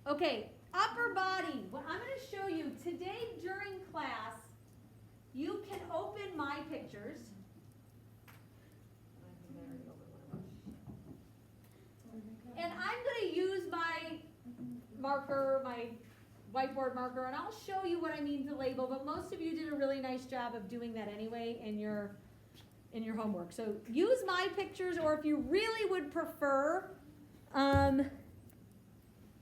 Okay, upper body. What I'm going to show you today during class, you can open my pictures. And I'm going to use my marker, my whiteboard marker, and I'll show you what I mean to label, but most of you did a really nice job of doing that anyway in your homework. So use my pictures, or if you really would prefer,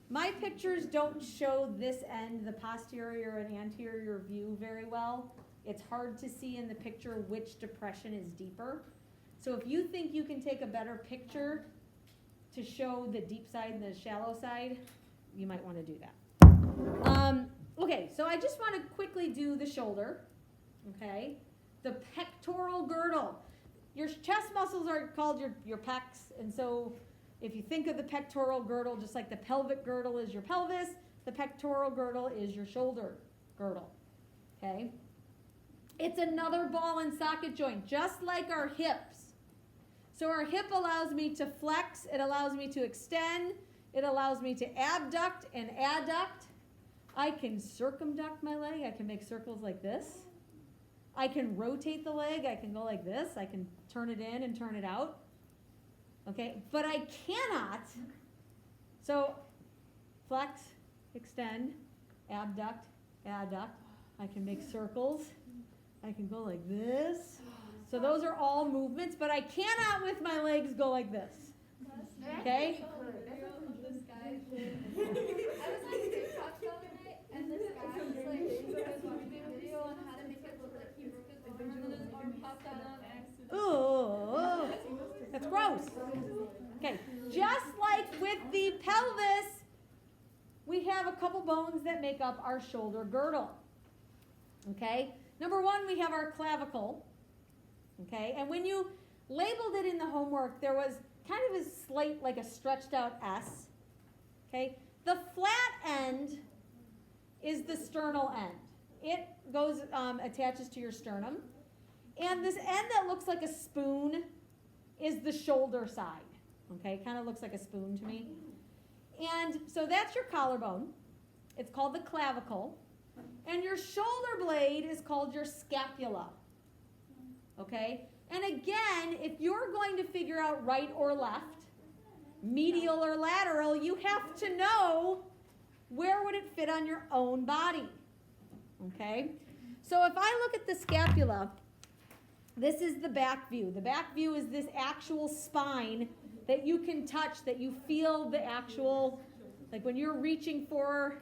my pictures don't show this end, the posterior and anterior view, very well. It's hard to see in the picture which depression is deeper. So if you think you can take a better picture to show the deep side and the shallow side, you might want to do that. Okay, so I just want to quickly do the shoulder, okay? The pectoral girdle. Your chest muscles are called your pecs, and so if you think of the pectoral girdle, just like the pelvic girdle is your pelvis, the pectoral girdle is your shoulder girdle, okay? It's another ball and socket joint, just like our hips. So our hip allows me to flex, it allows me to extend, it allows me to abduct and adduct. I can circumduct my leg, I can make circles like this. I can rotate the leg, I can go like this, I can turn it in and turn it out. Okay, but I cannot, so flex, extend, abduct, adduct. I can make circles, I can go like this. So those are all movements, but I cannot with my legs go like this. Okay? I was on TikTok the other night, and this guy was like, he was watching a video on how to make it look like he broke his arm, and then his arm popped out on accident. Oh, that's gross. Okay, just like with the pelvis, we have a couple bones that make up our shoulder girdle. Okay, number one, we have our clavicle. Okay, and when you labeled it in the homework, there was kind of a slight, like a stretched out S. Okay, the flat end is the sternal end. It goes, attaches to your sternum. And this end that looks like a spoon is the shoulder side. Okay, kind of looks like a spoon to me. And so that's your collarbone. It's called the clavicle. And your shoulder blade is called your scapula. Okay, and again, if you're going to figure out right or left, medial or lateral, you have to know where would it fit on your own body. Okay, so if I look at the scapula, this is the back view. The back view is this actual spine that you can touch, that you feel the actual, like when you're reaching for,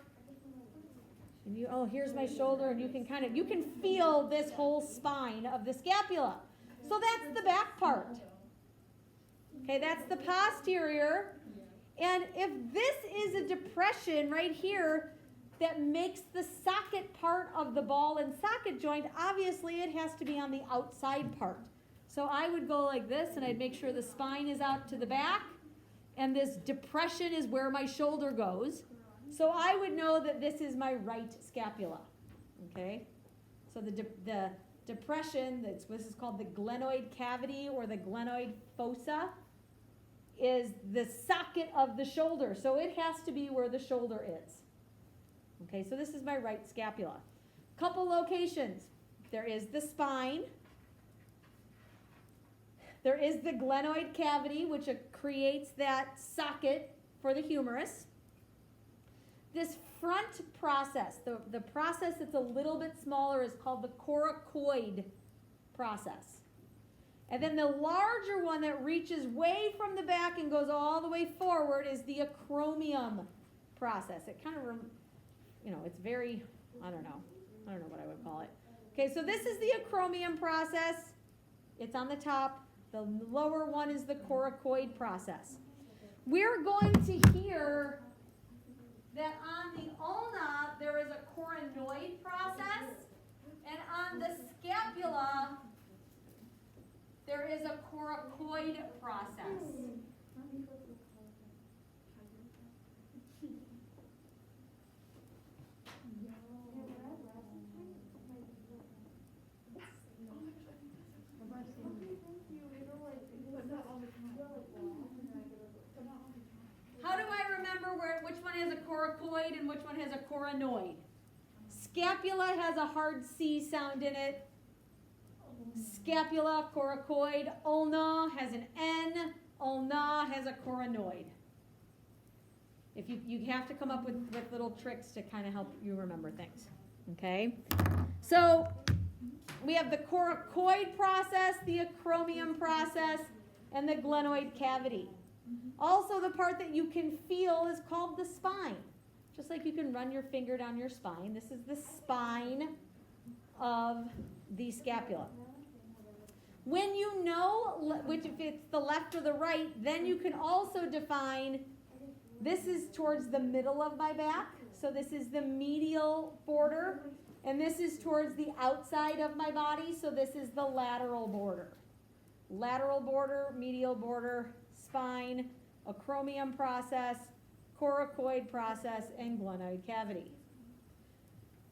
and you, oh, here's my shoulder, and you can feel this whole spine of the scapula. So that's the back part. Okay, that's the posterior. And if this is a depression right here that makes the socket part of the ball and socket joint, obviously it has to be on the outside part. So I would go like this, and I'd make sure the spine is out to the back, and this depression is where my shoulder goes. So I would know that this is my right scapula. Okay? So the depression, this is called the glenoid cavity or the glenoid fossa, is the socket of the shoulder. So it has to be where the shoulder is. Okay, so this is my right scapula. Couple locations. There is the spine. There is the glenoid cavity, which creates that socket for the humerus. This front process, the process that's a little bit smaller, is called the coracoid process. And then the larger one that reaches way from the back and goes all the way forward is the acromion process. It kind of, it's very, I don't know what I would call it. Okay, so this is the acromion process. It's on the top. The lower one is the coracoid process. We're going to hear that on the ulna there is a coronoid process, and on the scapula there is a coracoid process. How has a coracoid and which one has a coronoid? Scapula has a hard C sound in it. Scapula, coracoid. Ulna has an N. Ulna has a coronoid. If you have to come up with little tricks to kind of help you remember things. Okay? So we have the coracoid process, the acromion process, and the glenoid cavity. Also, the part that you can feel is called the spine. Just like you can run your finger down your spine, this is the spine of the scapula. When you know which, if it's the left or the right, then you can also define this is towards the middle of my back. So this is the medial border. And this is towards the outside of my body. So this is the lateral border. Lateral border, medial border, spine, acromion process, coracoid process, and glenoid cavity.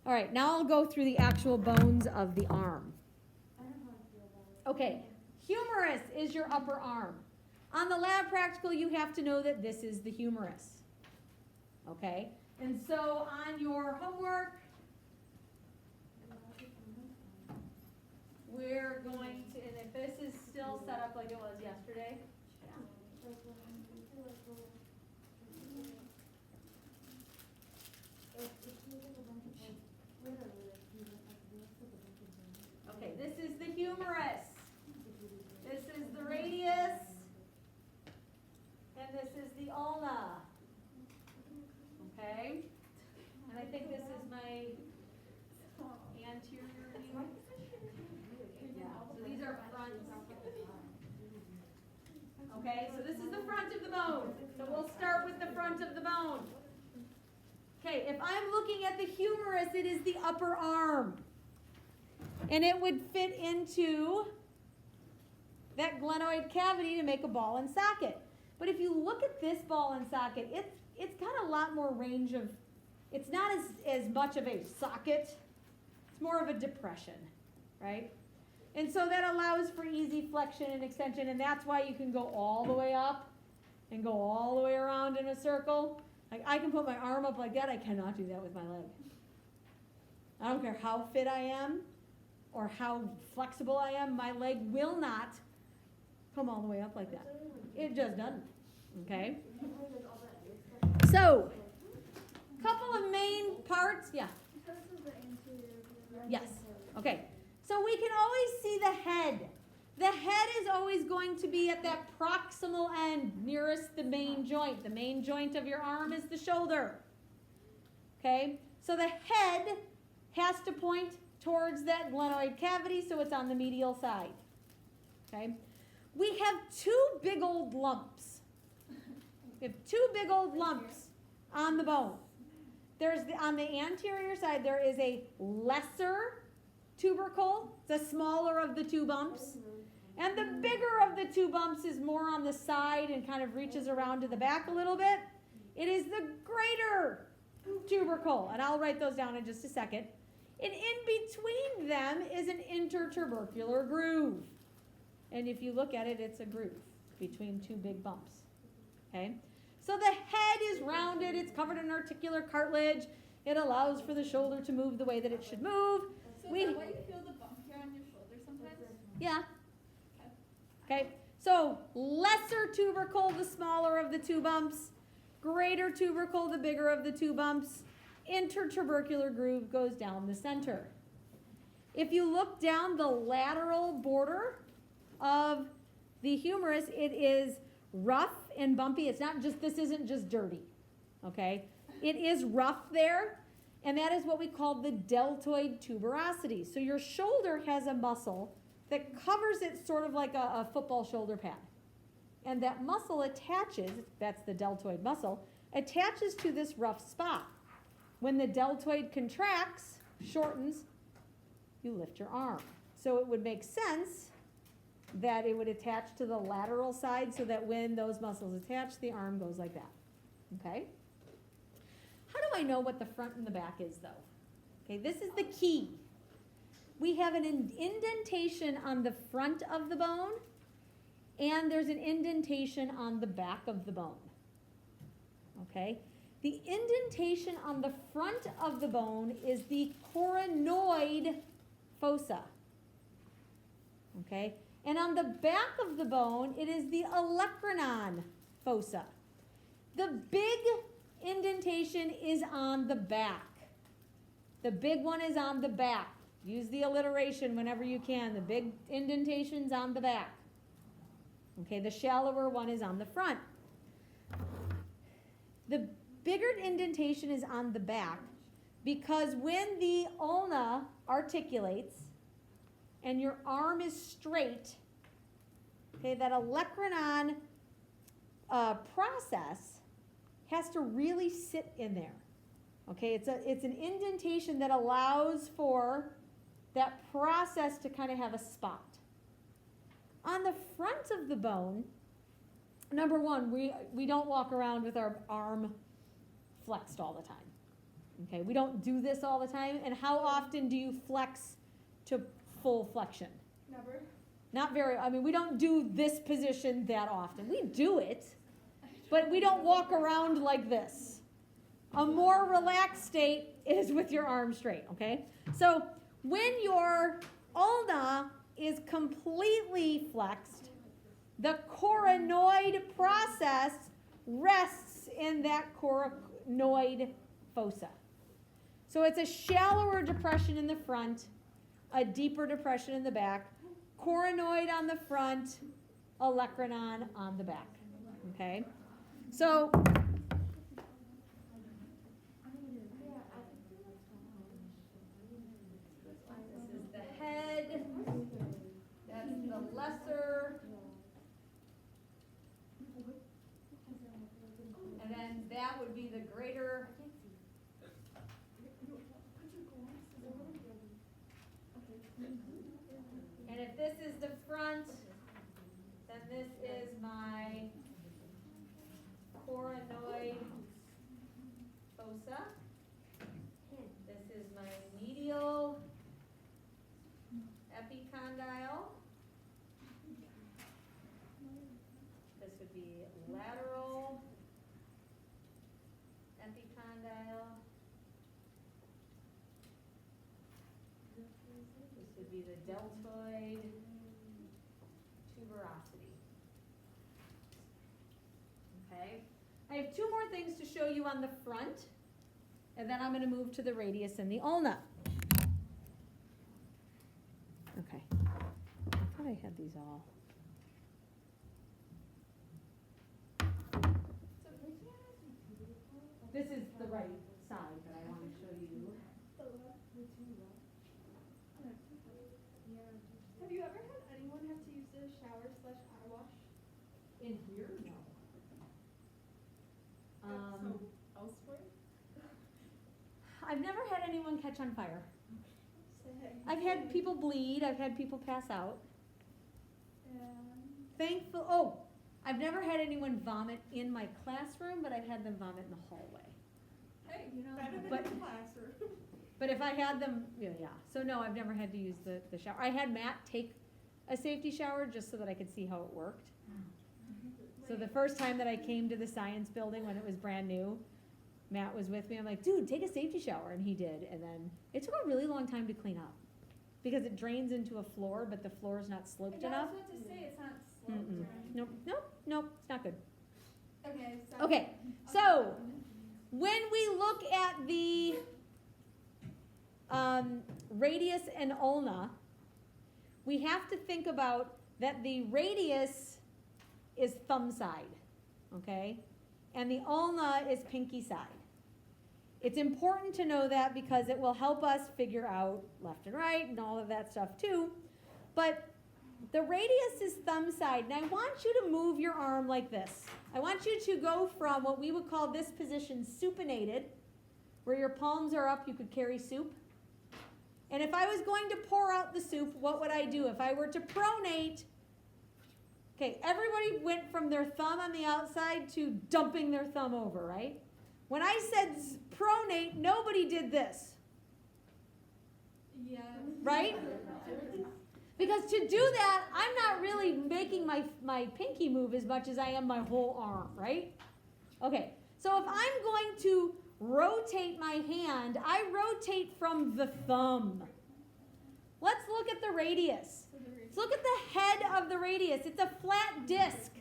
All right, now I'll go through the actual bones of the arm. Okay, humerus is your upper arm. On the lab practical, you have to know that this is the humerus. Okay, and so on your homework, we're going to, and if this is still set up like it was yesterday, okay, this is the humerus. This is the radius. And this is the ulna. Okay? And I think this is my anterior view. Yeah, so these are fronts. Okay, so this is the front of the bone. So we'll start with the front of the bone. Okay, if I'm looking at the humerus, it is the upper arm. And it would fit into that glenoid cavity to make a ball and socket. But if you look at this ball and socket, it's got a lot more range of, it's not as much of a socket. It's more of a depression, right? And so that allows for easy flexion and extension, and that's why you can go all the way up and go all the way around in a circle. Like I can put my arm up like that. I cannot do that with my leg. I don't care how fit I am or how flexible I am, my leg will not come all the way up like that. It just doesn't, okay? So, couple of main parts, yeah. Yes, okay. So we can always see the head. The head is always going to be at that proximal end, nearest the main joint. The main joint of your arm is the shoulder, okay? So the head has to point towards that glenoid cavity, so it's on the medial side, okay? We have two big old lumps. We have two big old lumps on the bone. On the anterior side, there is a lesser tubercle, the smaller of the two bumps. And the bigger of the two bumps is more on the side and kind of reaches around to the back a little bit. It is the greater tubercle, and I'll write those down in just a second. And in between them is an intertubercular groove. And if you look at it, it's a groove between two big bumps, okay? So the head is rounded, it's covered in articular cartilage. It allows for the shoulder to move the way that it should move. So is that why you feel the bump here on your shoulder sometimes? Yeah. Okay, so lesser tubercle, the smaller of the two bumps. Greater tubercle, the bigger of the two bumps. Intertubercular groove goes down the center. If you look down the lateral border of the humerus, it is rough and bumpy. It's not just, this isn't just dirty, okay? It is rough there, and that is what we call the deltoid tuberosity. So your shoulder has a muscle that covers it sort of like a football shoulder pad. And that muscle attaches, that's the deltoid muscle, attaches to this rough spot. When the deltoid contracts, shortens, you lift your arm. So it would make sense that it would attach to the lateral side so that when those muscles attach, the arm goes like that, okay? How do I know what the front and the back is, though? Okay, this is the key. We have an indentation on the front of the bone, and there's an indentation on the back of the bone, okay? The indentation on the front of the bone is the coronoid fossa. Okay? And on the back of the bone, it is the olecranon fossa. The big indentation is on the back. The big one is on the back. Use the alliteration whenever you can. The big indentation's on the back. Okay, the shallower one is on the front. The bigger indentation is on the back because when the ulna articulates and your arm is straight, okay, that olecranon process has to really sit in there. Okay, it's an indentation that allows for that process to kind of have a spot. On the front of the bone, number one, we don't walk around with our arm flexed all the time. Okay, we don't do this all the time. And how often do you flex to full flexion? Never. Not very, I mean, we don't do this position that often. We do it, but we don't walk around like this. A more relaxed state is with your arm straight, okay? So when your ulna is completely flexed, the coronoid process rests in that coronoid fossa. So it's a shallower depression in the front, a deeper depression in the back, coronoid on the front, olecranon on the back, okay? So this is the head, that's the lesser, and then that would be the greater. And if this is the front, then this is my coronoid fossa. This is my medial epicondyle. This would be lateral epicondyle. This would be the deltoid tuberosity. Okay. I have two more things to show you on the front, and then I'm going to move to the radius and the ulna. Okay. I thought I had these all. This is the right side that I want to show you. Have you ever had anyone have to use the shower/eye wash? In here? No. Elsewhere? I've never had anyone catch on fire. I've had people bleed. I've had people pass out. I've never had anyone vomit in my classroom, but I've had them vomit in the hallway. Hey, you know, But- better than the classroom. But if I had them, yeah. So no, I've never had to use the shower. I had Matt take a safety shower just so that I could see how it worked. So the first time that I came to the science building when it was brand new, Matt was with me. I'm like, dude, take a safety shower. And he did. And then it took a really long time to clean up because it drains into a floor, but the floor is not sloped enough. I was about to say, it's not sloped Mm-mm. or anything. Nope, it's not good. Okay, so. Okay, so when we look at the radius and ulna, we have to think about that the radius is thumb side, okay? And the ulna is pinky side. It's important to know that because it will help us figure out left and right and all of that stuff too. But the radius is thumb side, and I want you to move your arm like this. I want you to go from what we would call this position supinated, where your palms are up, you could carry soup. And if I was going to pour out the soup, what would I do? If I were to pronate, okay, everybody went from their thumb on the outside to dumping their thumb over, right? When I said pronate, nobody did this, Yeah. right? Because to do that, I'm not really making my pinky move as much as I am my whole arm, right? Okay, So if I'm going to rotate my hand, I rotate from the thumb. Let's look at the radius. Let's look at the head of the radius. It's a flat disc.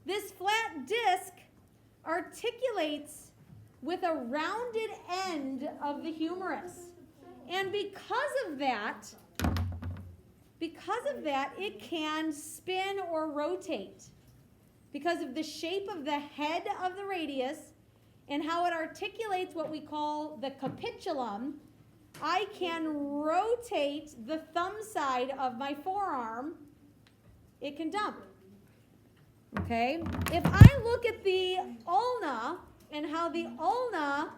This flat disc articulates with a rounded end of the humerus. And because of that, it can spin or rotate. Because of the shape of the head of the radius and how it articulates what we call the capitulum, I can rotate the thumb side of my forearm. It can dump. Okay? If I look at the ulna and how the ulna,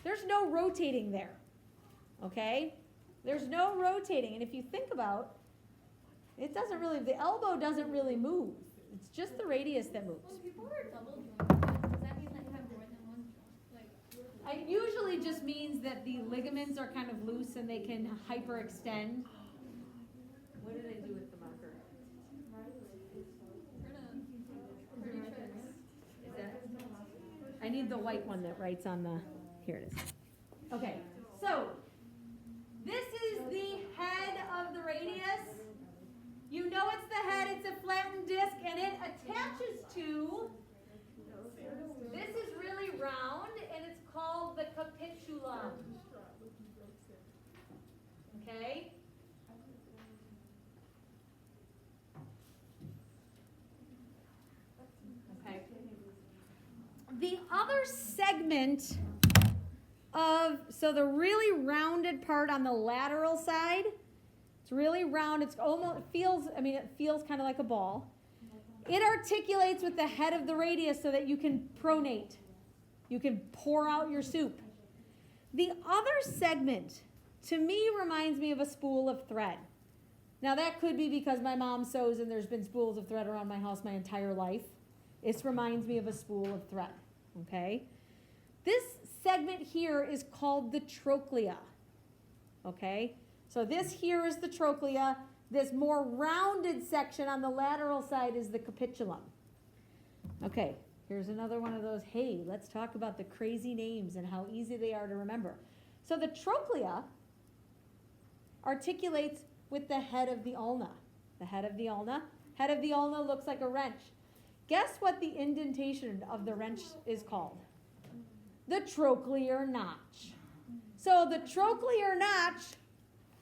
there's no rotating there. Okay? There's no rotating. And if you think about, it doesn't really, the elbow doesn't really move. It's just the radius that moves. When people are double jointed, does that mean that you have more than one joint? It usually just means that the ligaments are kind of loose and they can hyperextend. What do they do with the marker? Is that? I need the white one that writes on the, here it is. Okay, so this is the head of the radius. You know it's the head, it's a flattened disc, and it attaches to, this is really round, and it's called the capitulum. Okay? Okay. The other segment of, so the really rounded part on the lateral side, it's really round. It's almost, it feels kind of like a ball. It articulates with the head of the radius so that you can pronate. You can pour out your soup. The other segment, to me, reminds me of a spool of thread. Now, that could be because my mom sews and there's been spools of thread around my house my entire life. This reminds me of a spool of thread, okay? This segment here is called the trochlea, okay? So this here is the trochlea. This more rounded section on the lateral side is the capitulum. Okay, here's another one of those, hey, let's talk about the crazy names and how easy they are to remember. So the trochlea articulates with the head of the ulna. The head of the ulna. Head of the ulna looks like a wrench. Guess what the indentation of the wrench is called? The trochlear notch. So the trochlear notch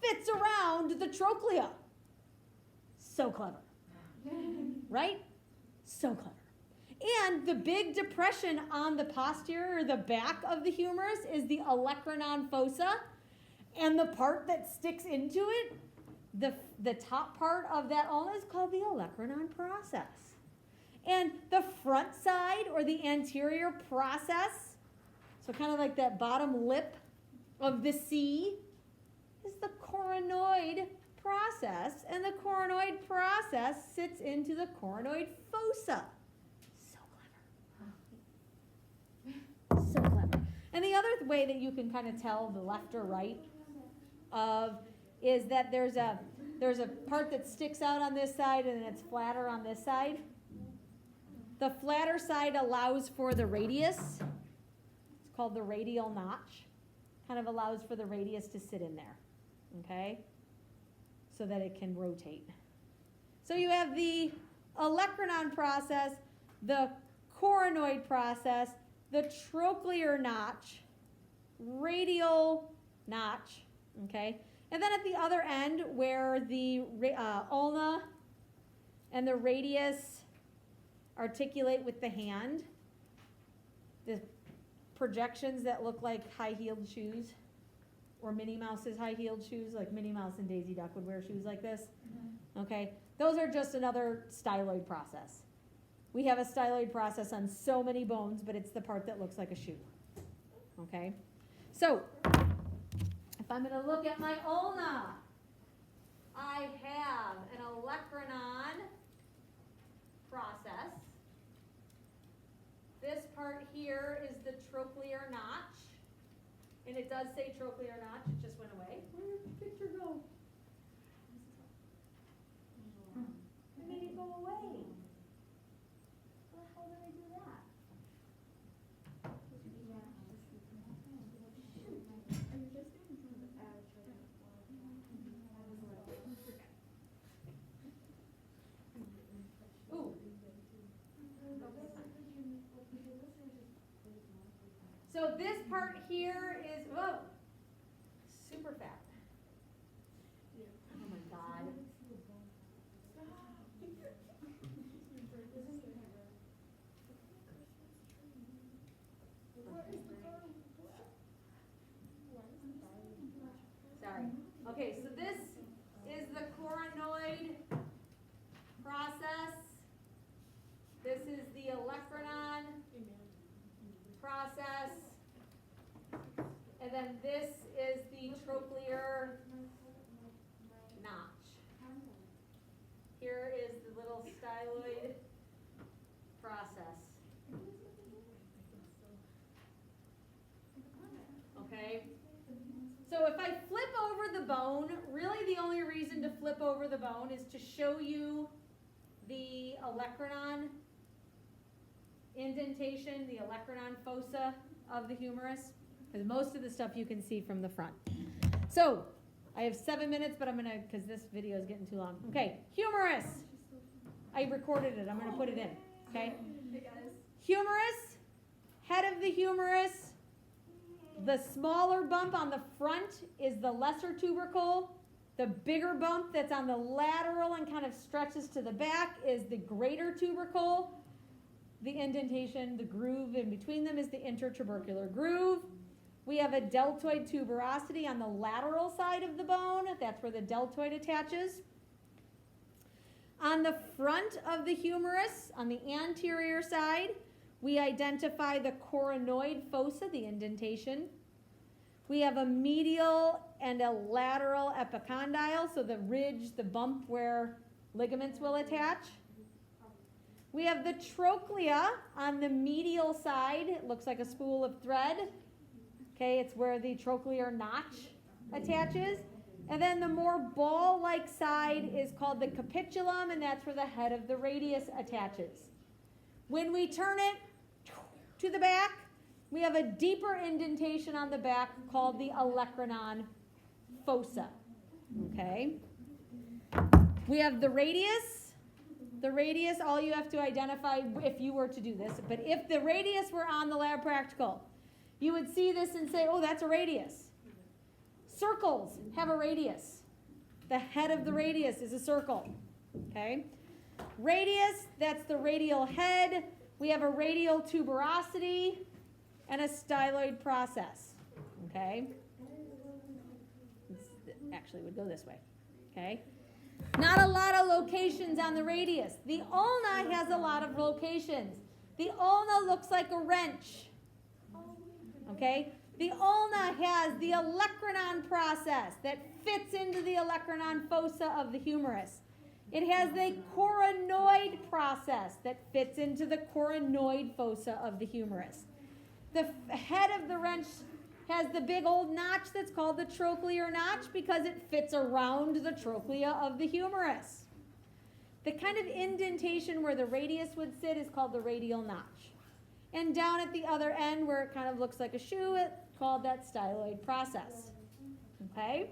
fits around the trochlea. So clever. Right? So clever. And the big depression on the posterior or the back of the humerus is the olecranon fossa. And the part that sticks into it, the top part of that ulna is called the olecranon process. And the front side or the anterior process, so kind of like that bottom lip of the C, is the coronoid process, and the coronoid process sits into the coronoid fossa. So clever. So clever. And the other way that you can kind of tell the left or right of is that there's a part that sticks out on this side and then it's flatter on this side. The flatter side allows for the radius. It's called the radial notch. Kind of allows for the radius to sit in there, okay? So that it can rotate. So you have the olecranon process, the coronoid process, the trochlear notch, radial notch, okay? And then at the other end where the ulna and the radius articulate with the hand, the projections that look like high-heeled shoes, or Minnie Mouse's high-heeled shoes, like Minnie Mouse and Daisy Duck would wear shoes like this. Okay, those are just another styloid process. We have a styloid process on so many bones, but it's the part that looks like a shoe. Okay, so if I'm going to look at my ulna, I have an olecranon process. This part here is the trochlear notch. And it does say trochlear notch, it just went away. Where did the picture go? I made it go away. How the hell did I do that? So this part here is, whoa, super fat. Oh my God. Sorry. Okay, so this is the coronoid process. This is the olecranon process. And then this is the trochlear notch. Here is the little styloid process. Okay? So if I flip over the bone, really the only reason to flip over the bone is to show you the olecranon indentation, the olecranon fossa of the humerus, because most of the stuff you can see from the front. So I have 7 minutes, but I'm going to, because this video is getting too long. Okay, humerus. I recorded it. I'm going to put it in. Okay? Hey guys. Humerus, head of the humerus. The smaller bump on the front is the lesser tubercle. The bigger bump that's on the lateral and kind of stretches to the back is the greater tubercle. The indentation, the groove in between them is the intertubercular groove. We have a deltoid tuberosity on the lateral side of the bone. That's where the deltoid attaches. On the front of the humerus, on the anterior side, we identify the coronoid fossa, the indentation. We have a medial and a lateral epicondyle, so the ridge, the bump where ligaments will attach. We have the trochlea on the medial side. It looks like a spool of thread. Okay, it's where the trochlear notch attaches. And then the more ball-like side is called the capitulum, and that's where the head of the radius attaches. When we turn it to the back, we have a deeper indentation on the back called the olecranon fossa. Okay? We have the radius. The radius, all you have to identify if you were to do this, but if the radius were on the lab practical, you would see this and say, oh, that's a radius. Circles have a radius. The head of the radius is a circle. Okay? Radius, that's the radial head. We have a radial tuberosity and a styloid process. Okay? Actually, would go this way. Okay? Not a lot of locations on the radius. The ulna has a lot of locations. The ulna looks like a wrench. Okay? The ulna has the olecranon process that fits into the olecranon fossa of the humerus. It has the coronoid process that fits into the coronoid fossa of the humerus. The head of the wrench has the big old notch that's called the trochlear notch because it fits around the trochlea of the humerus. The kind of indentation where the radius would sit is called the radial notch. And down at the other end where it kind of looks like a shoe, it's called that styloid process. Okay?